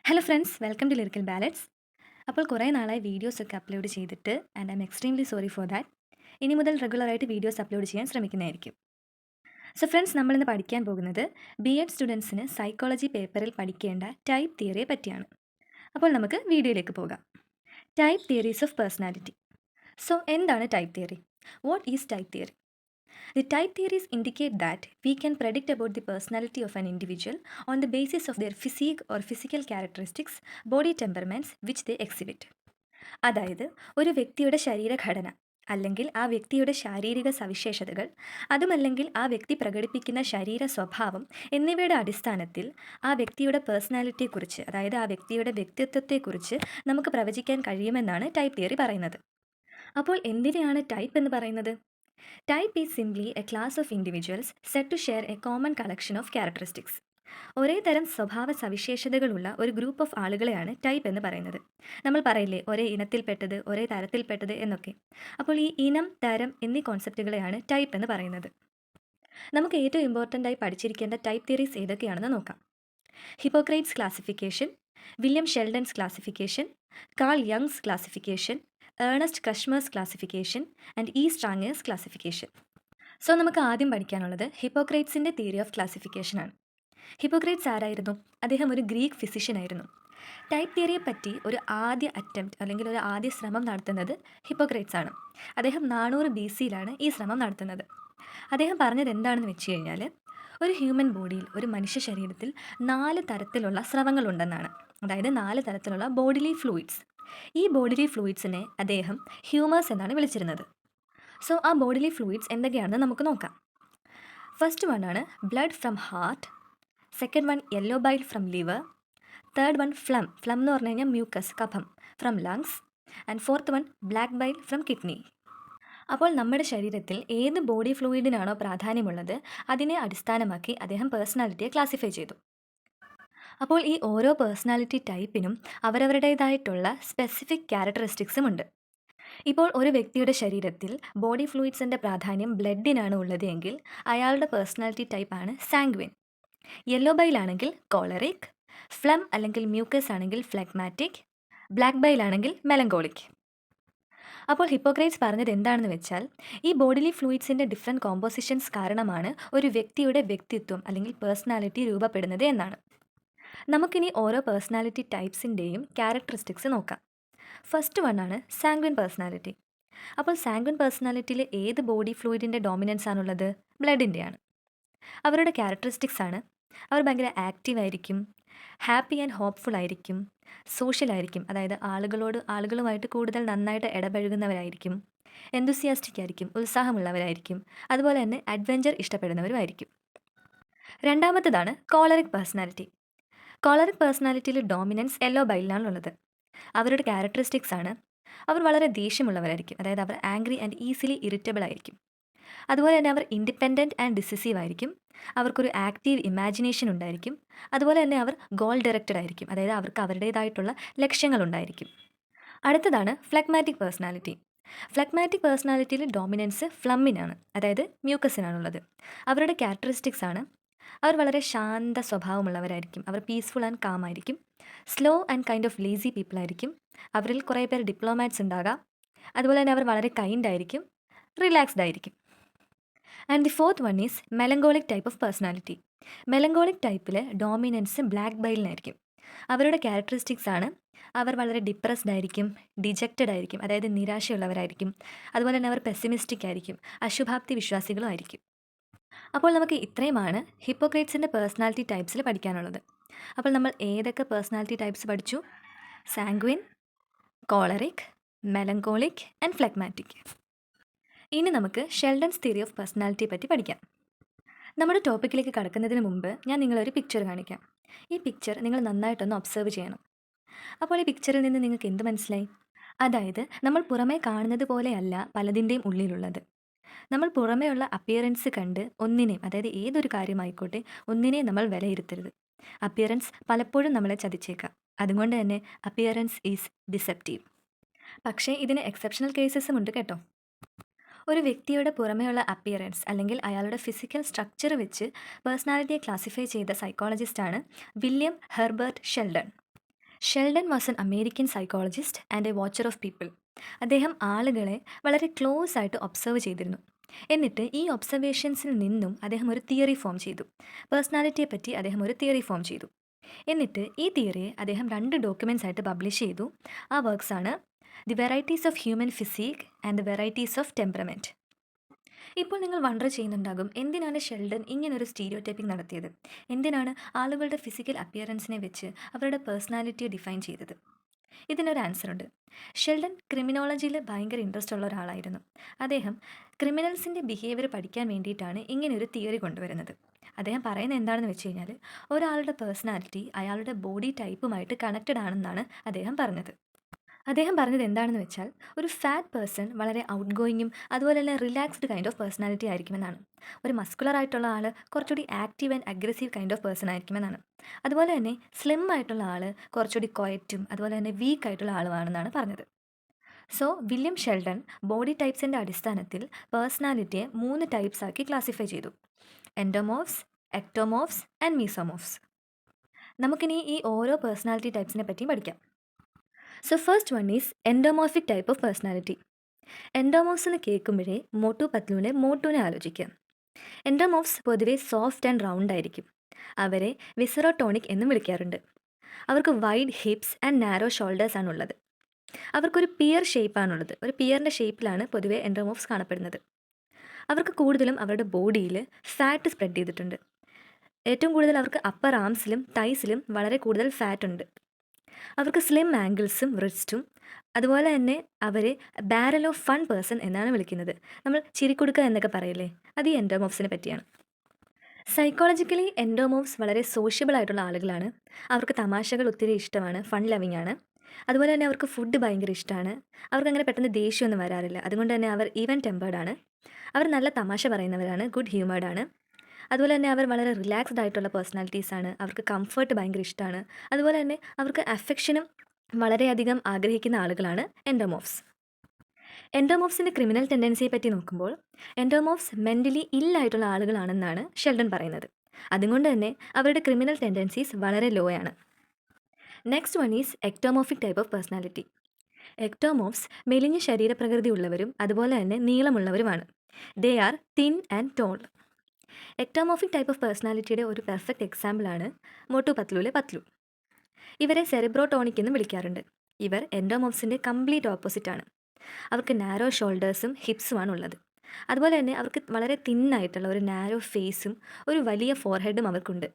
Hello friends, welcome to lyrical ballets. അപ്പോൾ കുറേ നാളായി വീഡിയോസൊക്കെ അപ്ലോഡ് ചെയ്തിട്ട് and I am extremely sorry for that. ഇനി മുതൽ റെഗുലറായിട്ട് വീഡിയോസ് അപ്ലോഡ് ചെയ്യാൻ ശ്രമിക്കുന്നതായിരിക്കും. സോ ഫ്രണ്ട്സ്, നമ്മളിന്ന് പഠിക്കാൻ പോകുന്നത് ബി.എഡ് സ്റ്റുഡൻസിന് സൈക്കോളജി പേപ്പറിൽ പഠിക്കേണ്ട ടൈപ്പ് തിയറിയെ പറ്റിയാണ്. അപ്പോൾ നമുക്ക് വീഡിയോയിലേക്ക് പോകാം. Type theories of personality. So എന്താണ് type theory? What is type theory? The type theories indicate that we can predict about the personality of an individual on the basis of their physique or physical characteristics, body temperaments which they exhibit. അതായത് ഒരു വ്യക്തിയുടെ ശരീരഘടന അല്ലെങ്കിൽ ആ വ്യക്തിയുടെ ശാരീരിക സവിശേഷതകൾ, അതുമല്ലെങ്കിൽ ആ വ്യക്തി പ്രകടിപ്പിക്കുന്ന ശരീര സ്വഭാവം എന്നിവയുടെ അടിസ്ഥാനത്തിൽ ആ വ്യക്തിയുടെ പേഴ്സണാലിറ്റിയെക്കുറിച്ച്, അതായത് ആ വ്യക്തിയുടെ വ്യക്തിത്വത്തെക്കുറിച്ച് നമുക്ക് പ്രവചിക്കാൻ കഴിയുമെന്നാണ് ടൈപ്പ് തിയറി പറയുന്നത്. അപ്പോൾ എന്തിനെയാണ് ടൈപ്പ് എന്ന് പറയുന്നത്? Type is simply a class of individuals set to share a common collection of characteristics. ഒരേ തരം സ്വഭാവ സവിശേഷതകളുള്ള ഒരു ഗ്രൂപ്പ് ഓഫ് ആളുകളെയാണ് ടൈപ്പ് എന്ന് പറയുന്നത്. നമ്മൾ പറയില്ലേ, ഒരേ ഇനത്തിൽപ്പെട്ടത്, ഒരേ തരത്തിൽപ്പെട്ടത് എന്നൊക്കെ. അപ്പോൾ ഈ ഇനം, തരം എന്നീ കോൺസെപ്റ്റുകളെയാണ് ടൈപ്പ് എന്ന് പറയുന്നത്. നമുക്ക് ഏറ്റവും ഇമ്പോർട്ടൻ്റ് ആയി പഠിച്ചിരിക്കേണ്ട ടൈപ്പ് തിയറീസ് ഏതൊക്കെയാണെന്ന് നോക്കാം. Hippocrates classification, William Sheldon's classification, Carl Jung's classification, Ernst Kretschmer's classification and E Spranger's classification. So നമുക്ക് ആദ്യം പഠിക്കാനുള്ളത് ഹിപ്പോക്രൈറ്റ്സിൻ്റെ തിയറി ഓഫ് ക്ലാസിഫിക്കേഷൻ ആണ്. ഹിപ്പോക്രൈറ്റ്സ് ആരായിരുന്നു? അദ്ദേഹം ഒരു ഗ്രീക്ക് ഫിസിഷ്യൻ ആയിരുന്നു. ടൈപ്പ് തിയറിയെ പറ്റി ഒരു ആദ്യ അറ്റംപ്റ്റ് അല്ലെങ്കിൽ ഒരു ആദ്യ ശ്രമം നടത്തുന്നത് ഹിപ്പോക്രൈറ്റ്സ് ആണ്. അദ്ദേഹം 400 BC-യിലാണ് ഈ ശ്രമം നടത്തുന്നത്. അദ്ദേഹം പറഞ്ഞത് എന്താണെന്ന് വെച്ച് കഴിഞ്ഞാൽ, ഒരു ഹ്യൂമൻ ബോഡിയിൽ, ഒരു മനുഷ്യ ശരീരത്തിൽ 4 തരത്തിലുള്ള സ്രവങ്ങളുണ്ടെന്നാണ്. അതായത് 4 തരത്തിലുള്ള ബോഡിലി ഫ്ലൂയിഡ്സ്. ഈ ബോഡിലി ഫ്ലൂയിഡ്സിനെ അദ്ദേഹം ഹ്യൂമേഴ്സ് എന്നാണ് വിളിച്ചിരുന്നത്. സോ ആ ബോഡിലി ഫ്ലൂയിഡ്സ് എന്തൊക്കെയാണെന്ന് നമുക്ക് നോക്കാം. ഫസ്റ്റ് വൺ ആണ് blood from heart, second one yellow bile from liver, third one plum എന്ന് പറഞ്ഞു കഴിഞ്ഞാൽ മ്യൂക്കസ്, കഫം, from lungs, and fourth one black bile from kidney. അപ്പോൾ നമ്മുടെ ശരീരത്തിൽ ഏത് ബോഡി ഫ്ലൂയിഡിനാണോ പ്രാധാന്യമുള്ളത് അതിനെ അടിസ്ഥാനമാക്കി അദ്ദേഹം പേഴ്സണാലിറ്റിയെ ക്ലാസിഫൈ ചെയ്തു. അപ്പോൾ ഈ ഓരോ പേഴ്സണാലിറ്റി ടൈപ്പിനും അവരവരുടേതായിട്ടുള്ള സ്പെസിഫിക് ക്യാരക്ടറിസ്റ്റിക്സും ഉണ്ട്. ഇപ്പോൾ ഒരു വ്യക്തിയുടെ ശരീരത്തിൽ ബോഡി ഫ്ലൂയിഡ്സിൻ്റെ പ്രാധാന്യം ബ്ലഡിനാണ് ഉള്ളത് എങ്കിൽ അയാളുടെ പേഴ്സണാലിറ്റി ടൈപ്പാണ് സാങ്ക്വിൻ. യെല്ലോ ബൈൽ ആണെങ്കിൽ കോളറിക്, ഫ്ലം അല്ലെങ്കിൽ മ്യൂക്കസ് ആണെങ്കിൽ ഫ്ലെഗ്മാറ്റിക്, ബ്ലാക്ക് ബൈൽ ആണെങ്കിൽ മെലങ്കോളിക്. അപ്പോൾ ഹിപ്പോക്രൈറ്റ്സ് പറഞ്ഞത് എന്താണെന്ന് വെച്ചാൽ, ഈ ബോഡിലി ഫ്ലൂയിഡ്സിൻ്റെ ഡിഫറെൻറ്റ് കോമ്പോസിഷൻസ് കാരണമാണ് ഒരു വ്യക്തിയുടെ വ്യക്തിത്വം അല്ലെങ്കിൽ പേഴ്സണാലിറ്റി രൂപപ്പെടുന്നത് എന്നാണ്. നമുക്കിനി ഓരോ പേഴ്സണാലിറ്റി ടൈപ്സിൻ്റെയും ക്യാരക്ടറിസ്റ്റിക്സ് നോക്കാം. ഫസ്റ്റ് വൺ ആണ് സാങ്ക്വിൻ പേഴ്സണാലിറ്റി. അപ്പോൾ സാങ്ക്വിൻ പേഴ്സണാലിറ്റിയിൽ ഏത് ബോഡി ഫ്ലൂയിഡിൻ്റെ ഡോമിനൻസ് ആണുള്ളത്? ബ്ലഡിൻ്റെയാണ്. അവരുടെ ക്യാരക്ടറിസ്റ്റിക്സ് ആണ്, അവർ ഭയങ്കര ആക്റ്റീവ് ആയിരിക്കും, ഹാപ്പി ആൻഡ് ഹോപ്പ്ഫുൾ ആയിരിക്കും, സോഷ്യൽ ആയിരിക്കും, അതായത് ആളുകളുമായിട്ട് കൂടുതൽ നന്നായിട്ട് ഇടപഴകുന്നവരായിരിക്കും, എന്തൂസിയാസ്റ്റിക് ആയിരിക്കും, ഉത്സാഹമുള്ളവരായിരിക്കും, അതുപോലെ തന്നെ അഡ്വഞ്ചർ ഇഷ്ടപ്പെടുന്നവരുമായിരിക്കും. രണ്ടാമത്തേതാണ് കോളറിക് പേഴ്സണാലിറ്റി. കോളറിക് പേഴ്സണാലിറ്റിയിൽ ഡോമിനൻസ് യെല്ലോ ബൈലിനാണുള്ളത്. അവരുടെ ക്യാരക്ടറിസ്റ്റിക്സ് ആണ്, അവർ വളരെ ദേഷ്യമുള്ളവരായിരിക്കും, അതായത് അവർ ആംഗ്രി ആൻഡ് ഈസിലി ഇറിറ്റബിൾ ആയിരിക്കും. അതുപോലെ തന്നെ അവർ ഇൻഡിപെൻഡൻറ്റ് ആൻഡ് ഡിസിസീവ് ആയിരിക്കും, അവർക്കൊരു ആക്റ്റീവ് ഇമാജിനേഷൻ ഉണ്ടായിരിക്കും, അതുപോലെ തന്നെ അവർ ഗോൾ ഡയറക്റ്റഡ് ആയിരിക്കും, അതായത് അവർക്ക് അവരുടേതായിട്ടുള്ള ലക്ഷ്യങ്ങളുണ്ടായിരിക്കും. അടുത്തതാണ് ഫ്ലെഗ്മാറ്റിക് പേഴ്സണാലിറ്റി. ഫ്ലെഗ്മാറ്റിക് പേഴ്സണാലിറ്റിയിൽ ഡോമിനൻസ് ഫ്ലമ്മിനാണ്, അതായത് മ്യൂക്കസിനാണുള്ളത്. അവരുടെ ക്യാരക്ടറിസ്റ്റിക്സ് ആണ്, അവർ വളരെ ശാന്ത സ്വഭാവമുള്ളവരായിരിക്കും, അവർ പീസ്ഫുൾ ആൻഡ് കാം ആയിരിക്കും, slow and kind of lazy people ആയിരിക്കും, അവരിൽ കുറേ പേർ ഡിപ്ലോമാറ്റ്സ് ഉണ്ടാകാം, അതുപോലെ തന്നെ അവർ വളരെ കൈൻഡ് ആയിരിക്കും, റിലാക്സ്ഡ് ആയിരിക്കും. And the fourth one is melancholic type of personality. Melancholic ടൈപ്പിൽ ഡോമിനൻസ് ബ്ലാക്ക് ബൈലിനായിരിക്കും. അവരുടെ ക്യാരക്ടറിസ്റ്റിക്സ് ആണ്, അവർ വളരെ ഡിപ്രസ്ഡ് ആയിരിക്കും, ഡിജക്റ്റഡ് ആയിരിക്കും, അതായത് നിരാശയുള്ളവരായിരിക്കും, അതുപോലെ തന്നെ അവർ പെസിമിസ്റ്റിക് ആയിരിക്കും, അശുഭാപ്തി വിശ്വാസികളും ആയിരിക്കും. അപ്പോൾ നമുക്ക് ഇത്രയുമാണ് ഹിപ്പോക്രൈറ്റ്സിൻ്റെ പേഴ്സണാലിറ്റി ടൈപ്സിൽ പഠിക്കാനുള്ളത്. അപ്പോൾ നമ്മൾ ഏതൊക്കെ പേഴ്സണാലിറ്റി ടൈപ്സ് പഠിച്ചു? സാങ്ക്വിൻ, കോളറിക്, മെലങ്കോളിക് ആൻഡ് ഫ്ലെഗ്മാറ്റിക്. ഇനി നമുക്ക് ഷെൽഡൻസ് തിയറി ഓഫ് പേഴ്സണാലിറ്റിയെ പറ്റി പഠിക്കാം. നമ്മുടെ ടോപ്പിക്കിലേക്ക് കടക്കുന്നതിന് മുമ്പ് ഞാൻ നിങ്ങളൊരു പിക്ചർ കാണിക്കാം. ഈ പിക്ചർ നിങ്ങൾ നന്നായിട്ടൊന്ന് ഒബ്സർവ് ചെയ്യണം. അപ്പോൾ ഈ പിക്ചറിൽ നിന്ന് നിങ്ങൾക്ക് എന്ത് മനസ്സിലായി? അതായത് നമ്മൾ പുറമേ കാണുന്നത് പോലെയല്ല പലതിൻ്റെയും ഉള്ളിലുള്ളത്. നമ്മൾ പുറമേയുള്ള അപ്പിയറൻസ് കണ്ട് ഒന്നിനെയും, അതായത് ഏതൊരു കാര്യമായിക്കോട്ടെ, ഒന്നിനെയും നമ്മൾ വിലയിരുത്തരുത്. അപ്പിയറൻസ് പലപ്പോഴും നമ്മളെ ചതിച്ചേക്കാം. അതുകൊണ്ട് തന്നെ അപ്പിയറൻസ് ഈസ് ഡിസെപ്റ്റീവ്. പക്ഷേ ഇതിന് എക്സെപ്ഷണൽ കേസസും ഉണ്ട് കേട്ടോ. ഒരു വ്യക്തിയുടെ പുറമേയുള്ള അപ്പിയറൻസ് അല്ലെങ്കിൽ അയാളുടെ ഫിസിക്കൽ സ്ട്രക്ചർ വെച്ച് പേഴ്സണാലിറ്റിയെ ക്ലാസിഫൈ ചെയ്ത സൈക്കോളജിസ്റ്റാണ് William Herbert Sheldon. Sheldon was an American psychologist and a watcher of people. അദ്ദേഹം ആളുകളെ വളരെ ക്ലോസ് ആയിട്ട് ഒബ്സർവ് ചെയ്തിരുന്നു. എന്നിട്ട് ഈ ഒബ്സർവേഷൻസിൽ നിന്നും അദ്ദേഹം ഒരു തിയറി ഫോം ചെയ്തു. പേഴ്സണാലിറ്റിയെ പറ്റി അദ്ദേഹം ഒരു തിയറി ഫോം ചെയ്തു. എന്നിട്ട് ഈ തിയറിയെ അദ്ദേഹം 2 ഡോക്യുമെൻറ്റ്സ് ആയിട്ട് പബ്ലിഷ് ചെയ്തു. ആ വർക്ക്സ് ആണ് the varieties of human physique and the varieties of temperament. ഇപ്പോൾ നിങ്ങൾ വണ്ടർ ചെയ്യുന്നുണ്ടാകും, എന്തിനാണ് ഷെൽഡൻ ഇങ്ങനൊരു സ്റ്റീരിയോ ടൈപ്പിംഗ് നടത്തിയത്? എന്തിനാണ് ആളുകളുടെ ഫിസിക്കൽ അപ്പിയറൻസിനെ വെച്ച് അവരുടെ പേഴ്സണാലിറ്റിയെ ഡിഫൈൻ ചെയ്തത്? ഇതിനൊരു ആൻസർ ഉണ്ട്. ഷെൽഡൻ ക്രിമിനോളജിയിൽ ഭയങ്കര ഇൻട്രസ്റ്റ് ഉള്ള ഒരാളായിരുന്നു. അദ്ദേഹം ക്രിമിനൽസിൻ്റെ ബിഹേവിയർ പഠിക്കാൻ വേണ്ടിയിട്ടാണ് ഇങ്ങനെയൊരു തിയറി കൊണ്ടുവരുന്നത്. അദ്ദേഹം പറയുന്നത് എന്താണെന്ന് വെച്ച് കഴിഞ്ഞാൽ, ഒരാളുടെ പേഴ്സണാലിറ്റി അയാളുടെ ബോഡി ടൈപ്പുമായിട്ട് കണക്റ്റഡ് ആണെന്നാണ് അദ്ദേഹം പറഞ്ഞത്. അദ്ദേഹം പറഞ്ഞത് എന്താണെന്ന് വെച്ചാൽ, ഒരു ഫാറ്റ് പേഴ്സൺ വളരെ ഔട്ട് ഗോയിങ്ങും അതുപോലെ തന്നെ റിലാക്സ്ഡ് കൈൻഡ് ഓഫ് പേഴ്സണാലിറ്റി ആയിരിക്കുമെന്നാണ്. ഒരു മസ്കുലർ ആയിട്ടുള്ള ആൾ കുറച്ചുകൂടി active and aggressive kind of person ആയിരിക്കുമെന്നാണ്. അതുപോലെ തന്നെ സ്ലിം ആയിട്ടുള്ള ആൾ കുറച്ചുകൂടി ക്വയറ്റും അതുപോലെ തന്നെ വീക്ക് ആയിട്ടുള്ള ആളുമാണെന്നാണ് പറഞ്ഞത്. സോ വില്യം ഷെൽഡൻ ബോഡി ടൈപ്സിൻ്റെ അടിസ്ഥാനത്തിൽ പേഴ്സണാലിറ്റിയെ 3 ടൈപ്സ് ആക്കി ക്ലാസിഫൈ ചെയ്തു: എൻഡോമോർഫ്സ്, എക്ടോമോർഫ്സ് ആൻഡ് മീസോമോർഫ്സ്. നമുക്കിനി ഈ ഓരോ പേഴ്സണാലിറ്റി ടൈപ്സിനെ പറ്റിയും പഠിക്കാം. So first one is endomorphic type of personality. Endomorphs എന്ന് കേൾക്കുമ്പോഴേ മോട്ടു പത്ലുവിനെ ആലോചിക്കുക. എൻഡോമോർഫ്സ് പൊതുവെ സോഫ്റ്റ് ആൻഡ് റൗണ്ട് ആയിരിക്കും. അവരെ വിസറോട്ടോണിക് എന്നും വിളിക്കാറുണ്ട്. അവർക്ക് wide hips and narrow shoulders ആണുള്ളത്. അവർക്കൊരു പിയർ ഷേപ്പാണുള്ളത്. ഒരു പിയറിൻ്റെ ഷേപ്പിലാണ് പൊതുവെ എൻഡോമോർഫ്സ് കാണപ്പെടുന്നത്. അവർക്ക് കൂടുതലും അവരുടെ ബോഡിയിൽ ഫാറ്റ് സ്പ്രെഡ് ചെയ്തിട്ടുണ്ട്. ഏറ്റവും കൂടുതൽ അവർക്ക് അപ്പർ ആംസിലും തൈസിലും വളരെ കൂടുതൽ ഫാറ്റ് ഉണ്ട്. അവർക്ക് സ്ലിം ആംഗിൾസും റിസ്റ്റും. അതുപോലെ തന്നെ അവരെ ബാരൽ ഓഫ് ഫൺ പേഴ്സൺ എന്നാണ് വിളിക്കുന്നത്. നമ്മൾ ചിരിക്കുടുക്ക എന്നൊക്കെ പറയില്ലേ, അത് ഈ എൻഡോമോർഫ്സിനെ പറ്റിയാണ്. സൈക്കോളജിക്കലി എൻഡോമോർഫ്സ് വളരെ സോഷ്യബിൾ ആയിട്ടുള്ള ആളുകളാണ്. അവർക്ക് തമാശകൾ ഒത്തിരി ഇഷ്ടമാണ്, ഫൺ ലവിങ് ആണ്. അതുപോലെ തന്നെ അവർക്ക് ഫുഡ് ഭയങ്കര ഇഷ്ടമാണ്. അവർക്ക് അങ്ങനെ പെട്ടെന്ന് ദേഷ്യമൊന്നും വരാറില്ല. അതുകൊണ്ട് തന്നെ അവർ ഈവൻ ടെമ്പേർഡ് ആണ്. അവർ നല്ല തമാശ പറയുന്നവരാണ്, ഗുഡ് ഹ്യൂമേർഡ് ആണ്. അതുപോലെ തന്നെ അവർ വളരെ റിലാക്സ്ഡ് ആയിട്ടുള്ള പേഴ്സണാലിറ്റീസാണ്. അവർക്ക് കംഫർട്ട് ഭയങ്കര ഇഷ്ടമാണ്. അതുപോലെ തന്നെ അവർക്ക് അഫെക്ഷനും വളരെയധികം ആഗ്രഹിക്കുന്ന ആളുകളാണ് എൻഡോമോർഫ്സ്. എൻഡോമോർഫ്സിൻ്റെ ക്രിമിനൽ ടെൻഡൻസിയെ പറ്റി നോക്കുമ്പോൾ, എൻഡോമോർഫ്സ് മെൻ്റലി ഇല്ലായിട്ടുള്ള ആളുകളാണെന്നാണ് ഷെൽഡൻ പറയുന്നത്. അതുകൊണ്ട് തന്നെ അവരുടെ ക്രിമിനൽ ടെൻഡൻസീസ് വളരെ ലോ ആണ്. Next one is ectomorphic type of personality. Ectomorphs മെലിഞ്ഞ ശരീരപ്രകൃതി ഉള്ളവരും അതുപോലെ തന്നെ നീളമുള്ളവരുമാണ്. They are thin and tall. Ectomorphic type of പേഴ്സണാലിറ്റിയുടെ ഒരു പെർഫെക്റ്റ് എക്സാമ്പിളാണ് മോട്ടു പത്ലുവിലെ പത്ലു. ഇവരെ സെറിബ്രോട്ടോണിക് എന്നും വിളിക്കാറുണ്ട്. ഇവർ എൻഡോമോർഫ്സിൻ്റെ കംപ്ലീറ്റ് ഓപ്പോസിറ്റ് ആണ്. അവർക്ക് നാരോ ഷോൾഡേഴ്സും ഹിപ്സുമാണ് ഉള്ളത്. അതുപോലെ തന്നെ അവർക്ക് വളരെ തിന്നായിട്ടുള്ള ഒരു നാരോ ഫേസും ഒരു വലിയ ഫോർഹെഡും അവർക്കുണ്ട്.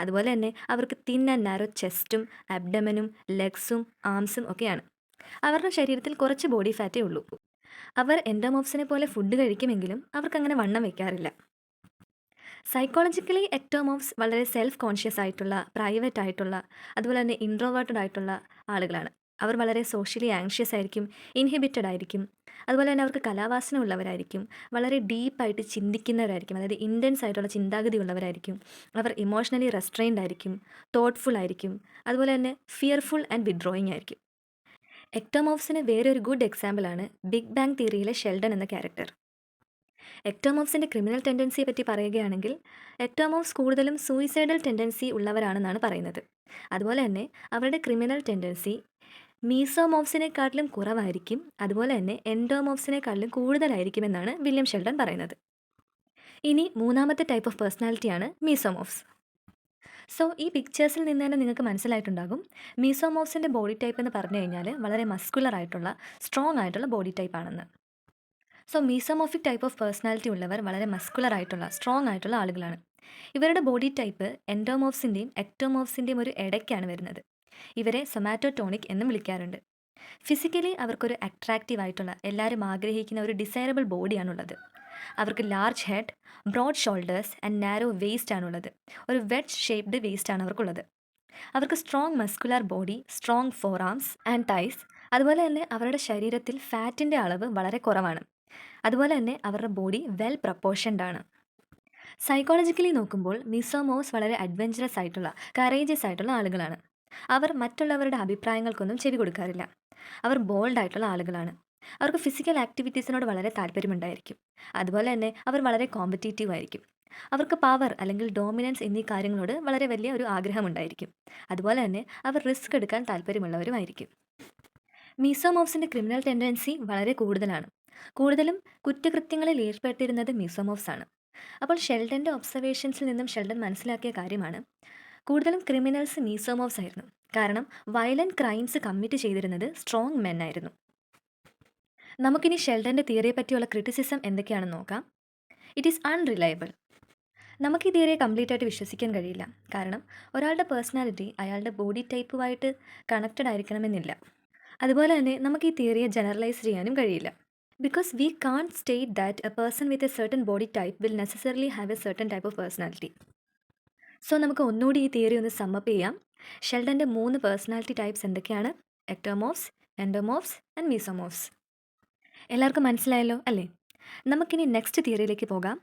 അതുപോലെ തന്നെ അവർക്ക് തിൻ ആൻഡ് നാരോ ചെസ്റ്റും അബ്ഡമനും ലെഗ്സും ആംസും ഒക്കെയാണ്. അവരുടെ ശരീരത്തിൽ കുറച്ച് ബോഡി ഫാറ്റേ ഉള്ളൂ. അവർ എൻഡോമോർഫ്സിനെ പോലെ ഫുഡ് കഴിക്കുമെങ്കിലും അവർക്കങ്ങനെ വണ്ണം വയ്ക്കാറില്ല. സൈക്കോളജിക്കലി എക്ടോമോർഫ്സ് വളരെ സെൽഫ് കോൺഷ്യസ് ആയിട്ടുള്ള, പ്രൈവറ്റ് ആയിട്ടുള്ള, അതുപോലെ തന്നെ ഇൻട്രോവേർട്ടഡ് ആയിട്ടുള്ള ആളുകളാണ്. അവർ വളരെ സോഷ്യലി ആങ്ഷ്യസ് ആയിരിക്കും, ഇൻഹിബിറ്റഡ് ആയിരിക്കും. അതുപോലെ തന്നെ അവർക്ക് കലാവാസന ഉള്ളവരായിരിക്കും, വളരെ ഡീപ്പായിട്ട് ചിന്തിക്കുന്നവരായിരിക്കും, അതായത് ഇൻറ്റൻസ് ആയിട്ടുള്ള ചിന്താഗതി ഉള്ളവരായിരിക്കും. അവർ ഇമോഷണലി റെസ്ട്രെയിൻഡ് ആയിരിക്കും, തോട്ട്ഫുൾ ആയിരിക്കും, അതുപോലെ തന്നെ ഫിയർഫുൾ ആൻഡ് വിഡ്രോയിങ് ആയിരിക്കും. എക്ടോമോർഫ്സിന് വേറൊരു ഗുഡ് എക്സാമ്പിളാണ് ബിഗ് ബാങ് തിയറിയിലെ ഷെൽഡൻ എന്ന ക്യാരക്ടർ. എക്ടോമോർഫ്സിൻ്റെ ക്രിമിനൽ ടെൻഡൻസിയെ പറ്റി പറയുകയാണെങ്കിൽ, എക്ടോമോർഫ്സ് കൂടുതലും സൂയിസൈഡൽ ടെൻഡൻസി ഉള്ളവരാണെന്നാണ് പറയുന്നത്. അതുപോലെ തന്നെ അവരുടെ ക്രിമിനൽ ടെൻഡൻസി മീസോമോർഫ്സിനെക്കാട്ടിലും കുറവായിരിക്കും, അതുപോലെ തന്നെ എൻഡോമോർഫ്സിനെക്കാട്ടിലും കൂടുതലായിരിക്കുമെന്നാണ് വില്യം ഷെൽഡൻ പറയുന്നത്. ഇനി മൂന്നാമത്തെ ടൈപ്പ് ഓഫ് പേഴ്സണാലിറ്റിയാണ് മീസോമോർഫ്സ്. സോ ഈ പിക്ചേഴ്സിൽ നിന്ന് തന്നെ നിങ്ങൾക്ക് മനസ്സിലായിട്ടുണ്ടാകും, മീസോമോർഫ്സിൻ്റെ ബോഡി ടൈപ്പ് എന്ന് പറഞ്ഞു കഴിഞ്ഞാൽ വളരെ മസ്കുലർ ആയിട്ടുള്ള, സ്ട്രോങ് ആയിട്ടുള്ള ബോഡി ടൈപ്പ് ആണെന്ന്. സോ മീസോമോർഫിക് ടൈപ്പ് ഓഫ് പേഴ്സണാലിറ്റി ഉള്ളവർ വളരെ മസ്കുലർ ആയിട്ടുള്ള, സ്ട്രോങ് ആയിട്ടുള്ള ആളുകളാണ്. ഇവരുടെ ബോഡി ടൈപ്പ് എൻഡോമോർഫ്സിൻ്റെയും എക്ടോമോർഫ്സിൻ്റെയും ഒരു ഇടയ്ക്കാണ് വരുന്നത്. ഇവരെ സൊമാറ്റോടോണിക് എന്നും വിളിക്കാറുണ്ട്. ഫിസിക്കലി അവർക്കൊരു അട്രാക്റ്റീവ് ആയിട്ടുള്ള, എല്ലാവരും ആഗ്രഹിക്കുന്ന ഒരു ഡിസൈറബിൾ ബോഡിയാണുള്ളത്. അവർക്ക് large head, broad shoulders and narrow waist ആണുള്ളത്. ഒരു വെഡ്ജ് ഷേപ്ഡ് വേസ്റ്റ് ആണ് അവർക്കുള്ളത്. അവർക്ക് സ്ട്രോങ് മസ്കുലർ ബോഡി, strong forearms and thighs. അതുപോലെ തന്നെ അവരുടെ ശരീരത്തിൽ ഫാറ്റിൻ്റെ അളവ് വളരെ കുറവാണ്. അതുപോലെ തന്നെ അവരുടെ ബോഡി വെൽ പ്രപ്പോർഷൻഡ് ആണ്. സൈക്കോളജിക്കലി നോക്കുമ്പോൾ മീസോമോർഫ്സ് വളരെ അഡ്വഞ്ചറസ് ആയിട്ടുള്ള, കറേജിയസ് ആയിട്ടുള്ള ആളുകളാണ്. അവർ മറ്റുള്ളവരുടെ അഭിപ്രായങ്ങൾക്കൊന്നും ചെവി കൊടുക്കാറില്ല. അവർ ബോൾഡ് ആയിട്ടുള്ള ആളുകളാണ്. അവർക്ക് ഫിസിക്കൽ ആക്ടിവിറ്റീസിനോട് വളരെ താല്പര്യമുണ്ടായിരിക്കും. അതുപോലെ തന്നെ അവർ വളരെ കോമ്പറ്റീറ്റീവ് ആയിരിക്കും. അവർക്ക് പവർ അല്ലെങ്കിൽ ഡോമിനൻസ് എന്നീ കാര്യങ്ങളോട് വളരെ വലിയ ഒരു ആഗ്രഹമുണ്ടായിരിക്കും. അതുപോലെ തന്നെ അവർ റിസ്ക് എടുക്കാൻ താല്പര്യമുള്ളവരുമായിരിക്കും. മീസോമോർഫ്സിൻ്റെ ക്രിമിനൽ ടെൻഡൻസി വളരെ കൂടുതലാണ്. കൂടുതലും കുറ്റകൃത്യങ്ങളിൽ ഏർപ്പെട്ടിരുന്നത് മീസോമോർഫ്സ് ആണ്. അപ്പോൾ ഷെൽഡൻ്റെ ഒബ്സർവേഷൻസിൽ നിന്നും ഷെൽഡൻ മനസ്സിലാക്കിയ കാര്യമാണ് കൂടുതലും ക്രിമിനൽസ് മീസോമോർഫ്സ് ആയിരുന്നു. കാരണം വയലൻറ്റ് ക്രൈംസ് കമ്മിറ്റ് ചെയ്തിരുന്നത് സ്ട്രോങ് മെൻ ആയിരുന്നു. നമുക്കിനി ഷെൽഡൻ്റെ തിയറിയെ പറ്റിയുള്ള ക്രിറ്റിസിസം എന്തൊക്കെയാണെന്ന് നോക്കാം. It is unreliable. നമുക്ക് ഈ തിയറിയെ കംപ്ലീറ്റ് ആയിട്ട് വിശ്വസിക്കാൻ കഴിയില്ല. കാരണം ഒരാളുടെ പേഴ്സണാലിറ്റി അയാളുടെ ബോഡി ടൈപ്പുമായിട്ട് കണക്റ്റഡ് ആയിരിക്കണമെന്നില്ല. അതുപോലെ തന്നെ നമുക്ക് ഈ തിയറിയെ ജനറലൈസ് ചെയ്യാനും കഴിയില്ല. Because we can't state that A person with a certain body type will necessarily have A certain type of personality. So നമുക്ക് ഒന്നുകൂടി ഈ തിയറി ഒന്ന് സമ്മപ്പ് ചെയ്യാം. ഷെൽഡൻ്റെ 3 പേഴ്സണാലിറ്റി ടൈപ്സ് എന്തൊക്കെയാണ്? Ectomorphs, endomorphs and mesomorphs. എല്ലാവർക്കും മനസ്സിലായല്ലോ അല്ലേ? നമുക്കിനി നെക്സ്റ്റ് തിയറിയിലേക്ക് പോകാം.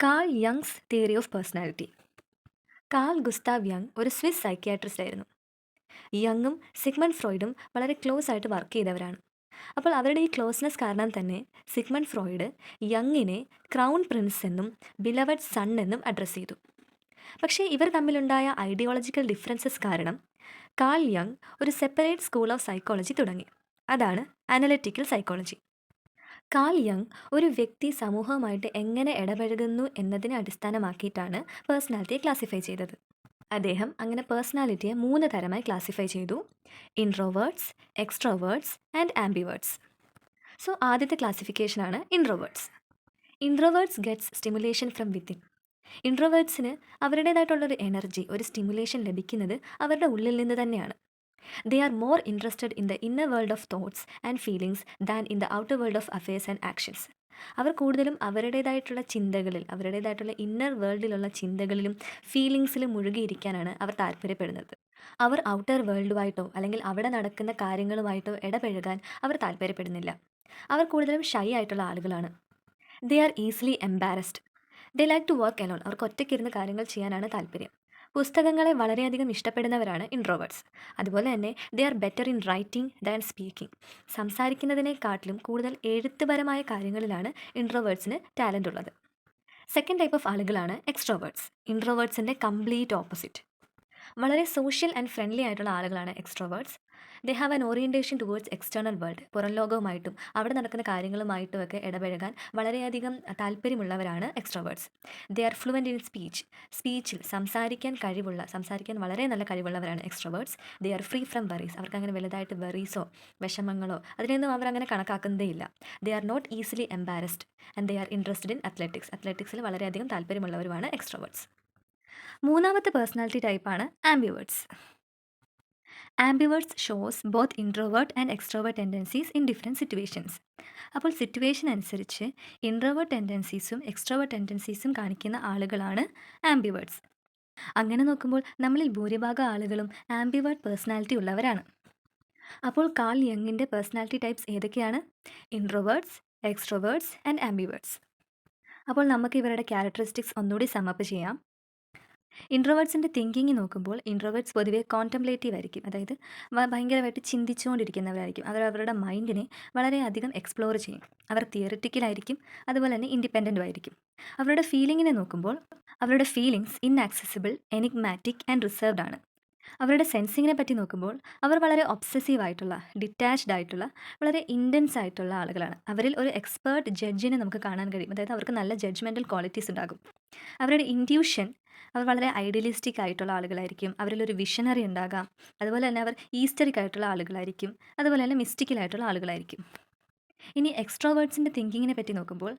Carl Jung's theory of personality. Carl Gustav യങ് ഒരു സ്വിസ് സൈക്യാട്രിസ്റ്റ് ആയിരുന്നു. യങ്ങും സിഗ്മണ്ട് ഫ്രോയിഡും വളരെ ക്ലോസ് ആയിട്ട് വർക്ക് ചെയ്തവരാണ്. അപ്പോൾ അവരുടെ ഈ ക്ലോസ്നെസ് കാരണം തന്നെ സിഗ്മണ്ട് ഫ്രോയിഡ് യങ്ങിനെ ക്രൗൺ പ്രിൻസ് എന്നും ബിലവഡ് സൺ എന്നും അഡ്രസ്സ് ചെയ്തു. പക്ഷേ ഇവർ തമ്മിലുണ്ടായ ഐഡിയോളജിക്കൽ ഡിഫറൻസസ് കാരണം കാൾ യങ് ഒരു സെപ്പറേറ്റ് സ്കൂൾ ഓഫ് സൈക്കോളജി തുടങ്ങി. അതാണ് അനലിറ്റിക്കൽ സൈക്കോളജി. കാൾ യങ് ഒരു വ്യക്തി സമൂഹവുമായിട്ട് എങ്ങനെ ഇടപഴകുന്നു എന്നതിനെ അടിസ്ഥാനമാക്കിയിട്ടാണ് പേഴ്സണാലിറ്റിയെ ക്ലാസിഫൈ ചെയ്തത്. അദ്ദേഹം അങ്ങനെ പേഴ്സണാലിറ്റിയെ 3 തരമായി ക്ലാസിഫൈ ചെയ്തു: introverts, extroverts and ambiverts. So ആദ്യത്തെ ക്ലാസിഫിക്കേഷനാണ് introverts. Introverts gets stimulation from within. ഇൻട്രോവേർട്സിന് അവരുടേതായിട്ടുള്ളൊരു എനർജി, ഒരു സ്റ്റിമുലേഷൻ ലഭിക്കുന്നത് അവരുടെ ഉള്ളിൽ നിന്ന് തന്നെയാണ്. They are more interested in the inner world of thoughts and feelings than in the outer world of affairs and actions. അവർ കൂടുതലും അവരുടേതായിട്ടുള്ള ചിന്തകളിൽ, അവരുടേതായിട്ടുള്ള ഇന്നർ വേൾഡിലുള്ള ചിന്തകളിലും ഫീലിങ്സിലും മുഴുകിയിരിക്കാനാണ് അവർ താല്പര്യപ്പെടുന്നത്. അവർ ഔട്ടർ വേൾഡുമായിട്ടോ അല്ലെങ്കിൽ അവിടെ നടക്കുന്ന കാര്യങ്ങളുമായിട്ടോ ഇടപഴകാൻ അവർ താല്പര്യപ്പെടുന്നില്ല. അവർ കൂടുതലും ഷൈ ആയിട്ടുള്ള ആളുകളാണ്. They are easily embarrassed. They like to work alone. അവർക്ക് ഒറ്റയ്ക്കിരുന്ന് കാര്യങ്ങൾ ചെയ്യാനാണ് താല്പര്യം. പുസ്തകങ്ങളെ വളരെയധികം ഇഷ്ടപ്പെടുന്നവരാണ് ഇൻട്രോവേർട്സ്. അതുപോലെ തന്നെ they are better in writing than speaking. സംസാരിക്കുന്നതിനെക്കാട്ടിലും കൂടുതൽ എഴുത്തുപരമായ കാര്യങ്ങളിലാണ് ഇൻട്രോവേർട്സിന് ടാലൻ്റ് ഉള്ളത്. സെക്കൻഡ് ടൈപ്പ് ഓഫ് ആളുകളാണ് എക്സ്ട്രോവേർട്സ്. ഇൻട്രോവേർട്സിൻ്റെ കംപ്ലീറ്റ് ഓപ്പോസിറ്റ്. വളരെ സോഷ്യൽ ആൻഡ് ഫ്രണ്ട്ലി ആയിട്ടുള്ള ആളുകളാണ് extroverts. They have an orientation towards external world. പുറം ലോകവുമായിട്ടും അവിടെ നടക്കുന്ന കാര്യങ്ങളുമായിട്ടും ഒക്കെ ഇടപഴകാൻ വളരെയധികം താല്പര്യമുള്ളവരാണ് extroverts. They are fluent in സ്പീച്ചിൽ സംസാരിക്കാൻ വളരെ നല്ല കഴിവുള്ളവരാണ് extroverts. They are free from worries. അവർക്ക് അങ്ങനെ വലുതായിട്ട് വെറീസോ വിഷമങ്ങളോ അതിനെയൊന്നും അവർ അങ്ങനെ കണക്കാക്കുന്നതേയില്ല. They are not easily embarrassed and they are interested in athletics. അത്ലറ്റിക്സിൽ വളരെയധികം താല്പര്യമുള്ളവരുമാണ് എക്സ്ട്രോവേർട്സ്. മൂന്നാമത്തെ പേഴ്സണാലിറ്റി ടൈപ്പാണ് ambiverts. Ambiverts shows both introvert and extrovert tendencies in different situations. അപ്പോൾ സിറ്റുവേഷൻ അനുസരിച്ച് ഇൻട്രോവേർട്ട് ടെൻഡൻസീസും എക്സ്ട്രോവേർട്ട് ടെൻഡൻസീസും കാണിക്കുന്ന ആളുകളാണ് ആംബിവേർട്സ്. അങ്ങനെ നോക്കുമ്പോൾ നമ്മളിൽ ഭൂരിഭാഗം ആളുകളും ആംബിവേർട്ട് പേഴ്സണാലിറ്റി ഉള്ളവരാണ്. അപ്പോൾ കാൾ യങ്ങിൻ്റെ പേഴ്സണാലിറ്റി ടൈപ്സ് ഏതൊക്കെയാണ്? Introverts, extroverts and ambiverts. അപ്പോൾ നമുക്ക് ഇവരുടെ ക്യാരക്ടറിസ്റ്റിക്സ് ഒന്നുകൂടി സമ്മപ്പ് ചെയ്യാം. ഇൻട്രോവേർട്സിൻ്റെ തിങ്കിങ് നോക്കുമ്പോൾ ഇൻട്രോവേർട്സ് പൊതുവെ കോൺറ്റംപ്ലേറ്റീവ് ആയിരിക്കും. അതായത് ഭയങ്കരമായിട്ട് ചിന്തിച്ചുകൊണ്ടിരിക്കുന്നവരായിരിക്കും. അവർ അവരുടെ മൈൻഡിനെ വളരെയധികം എക്സ്പ്ലോർ ചെയ്യും. അവർ തിയറിറ്റിക്കലായിരിക്കും, അതുപോലെ തന്നെ ഇൻഡിപെൻഡൻറ്റും ആയിരിക്കും. അവരുടെ ഫീലിങ്ങിനെ നോക്കുമ്പോൾ അവരുടെ feelings inaccessible, enigmatic and reserved ആണ്. അവരുടെ സെൻസിങ്ങിനെ പറ്റി നോക്കുമ്പോൾ അവർ വളരെ ഒബ്സസീവ് ആയിട്ടുള്ള, ഡിറ്റാച്ച്ഡ് ആയിട്ടുള്ള, വളരെ ഇൻറ്റൻസ് ആയിട്ടുള്ള ആളുകളാണ്. അവരിൽ ഒരു എക്സ്പേർട്ട് ജഡ്ജിനെ നമുക്ക് കാണാൻ കഴിയും. അതായത് അവർക്ക് നല്ല ജഡ്ജ്മെൻറ്റൽ ക്വാളിറ്റീസ് ഉണ്ടാകും. അവരുടെ ഇൻറ്റ്യൂഷൻ, അവർ വളരെ ഐഡിയലിസ്റ്റിക് ആയിട്ടുള്ള ആളുകളായിരിക്കും. അവരിലൊരു വിഷനറി ഉണ്ടാകാം. അതുപോലെ തന്നെ അവർ ഈസ്റ്ററിക് ആയിട്ടുള്ള ആളുകളായിരിക്കും. അതുപോലെ തന്നെ മിസ്റ്റിക്കലായിട്ടുള്ള ആളുകളായിരിക്കും. ഇനി എക്സ്ട്രോവേർട്സിൻ്റെ തിങ്കിങ്ങിനെ പറ്റി നോക്കുമ്പോൾ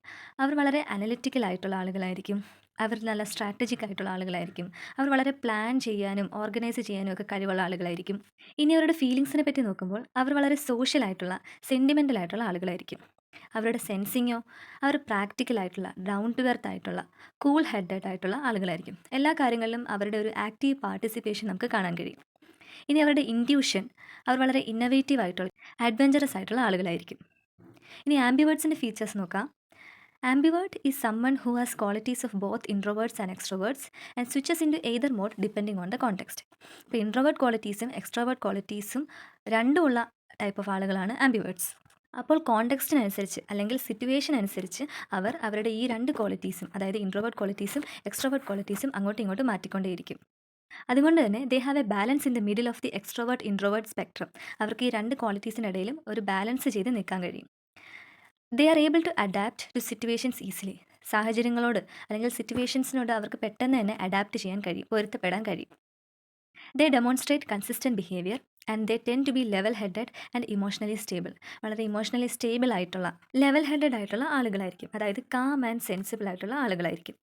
അവർ വളരെ അനലിറ്റിക്കൽ ആയിട്ടുള്ള ആളുകളായിരിക്കും. അവർ നല്ല സ്ട്രാറ്റജിക് ആയിട്ടുള്ള ആളുകളായിരിക്കും. അവർ വളരെ പ്ലാൻ ചെയ്യാനും ഓർഗനൈസ് ചെയ്യാനും ഒക്കെ കഴിവുള്ള ആളുകളായിരിക്കും. ഇനി അവരുടെ ഫീലിങ്സിനെ പറ്റി നോക്കുമ്പോൾ അവർ വളരെ സോഷ്യൽ ആയിട്ടുള്ള, സെൻറ്റിമെൻ്റൽ ആയിട്ടുള്ള ആളുകളായിരിക്കും. അവരുടെ സെൻസിങ്ങോ അവർ പ്രാക്ടിക്കൽ ആയിട്ടുള്ള, ഡൗൺ ടു എർത്ത് ആയിട്ടുള്ള, കൂൾ ഹെഡഡ് ആയിട്ടുള്ള ആളുകളായിരിക്കും. എല്ലാ കാര്യങ്ങളിലും അവരുടെ ഒരു ആക്റ്റീവ് പാർട്ടിസിപ്പേഷൻ നമുക്ക് കാണാൻ കഴിയും. ഇനി അവരുടെ ഇൻറ്റ്യൂഷൻ, അവർ വളരെ ഇന്നവേറ്റീവ് ആയിട്ടുള്ള, അഡ്വഞ്ചറസ് ആയിട്ടുള്ള ആളുകളായിരിക്കും. ഇനി ആംബിവേർട്സിൻ്റെ ഫീച്ചേഴ്സ് നോക്കാം. Ambivert is someone who has qualities of both introverts and extroverts and switches into either mode depending on the context. ഇപ്പോൾ ഇൻട്രോവേർട്ട് ക്വാളിറ്റീസും എക്സ്ട്രോവേർട്ട് ക്വാളിറ്റീസും രണ്ടുമുള്ള ടൈപ്പ് ഓഫ് ആളുകളാണ് ആംബിവേർട്സ്. അപ്പോൾ കോണ്ടെക്സ്റ്റിനനുസരിച്ച് അല്ലെങ്കിൽ സിറ്റുവേഷൻ അനുസരിച്ച് അവർ അവരുടെ ഈ 2 ക്വാളിറ്റീസും, അതായത് ഇൻട്രോവേർട്ട് ക്വാളിറ്റീസും എക്സ്ട്രോവേർട്ട് ക്വാളിറ്റീസും അങ്ങോട്ടും ഇങ്ങോട്ടും മാറ്റിക്കൊണ്ടേയിരിക്കും. അതുകൊണ്ട് തന്നെ they have a balance in the middle of the extrovert introvert spectrum. അവർക്ക് ഈ 2 ക്വാളിറ്റീസിനിടയിലും ഒരു ബാലൻസ് ചെയ്ത് നിൽക്കാൻ കഴിയും. They are able to adapt to situations easily. സാഹചര്യങ്ങളോട് അല്ലെങ്കിൽ സിറ്റുവേഷൻസിനോട് അവർക്ക് പെട്ടെന്ന് തന്നെ അഡാപ്റ്റ് ചെയ്യാൻ കഴിയും, പൊരുത്തപ്പെടാൻ കഴിയും. They demonstrate consistent behaviour and they tend to be level headed and emotionally stable. വളരെ ഇമോഷണലി സ്റ്റേബിൾ ആയിട്ടുള്ള, ലെവൽ ഹെഡഡ് ആയിട്ടുള്ള ആളുകളായിരിക്കും. അതായത് കാം ആൻഡ് സെൻസിബിൾ ആയിട്ടുള്ള ആളുകളായിരിക്കും.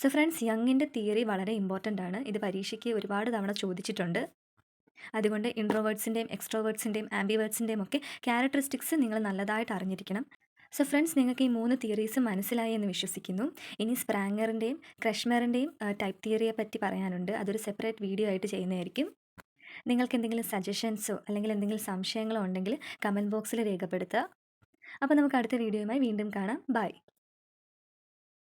സോ ഫ്രണ്ട്സ്, യങ്ങിൻ്റെ തിയറി വളരെ ഇമ്പോർട്ടൻ്റ് ആണ്. ഇത് പരീക്ഷയ്ക്ക് ഒരുപാട് തവണ ചോദിച്ചിട്ടുണ്ട്. അതുകൊണ്ട് ഇൻട്രോവേർട്സിൻ്റെയും എക്സ്ട്രോവേർട്സിൻ്റെയും ആംബിവേർട്സിൻ്റെയും ഒക്കെ ക്യാരക്ടറിസ്റ്റിക്സ് നിങ്ങൾ നല്ലതായിട്ട് അറിഞ്ഞിരിക്കണം. സോ ഫ്രണ്ട്സ്, നിങ്ങൾക്ക് ഈ 3 തിയറീസും മനസ്സിലായി എന്ന് വിശ്വസിക്കുന്നു. ഇനി സ്പ്രാങ്ങറിൻ്റെയും ക്രഷ്മറിൻ്റെയും ടൈപ്പ് തിയറിയെ പറ്റി പറയാനുണ്ട്. അതൊരു സെപ്പറേറ്റ് വീഡിയോ ആയിട്ട് ചെയ്യുന്നതായിരിക്കും. നിങ്ങൾക്ക് എന്തെങ്കിലും സജഷൻസോ അല്ലെങ്കിൽ എന്തെങ്കിലും സംശയങ്ങളോ ഉണ്ടെങ്കിൽ കമൻറ്റ് ബോക്സിൽ രേഖപ്പെടുത്തുക. അപ്പോൾ നമുക്ക് അടുത്ത വീഡിയോയുമായി വീണ്ടും കാണാം. ബൈ.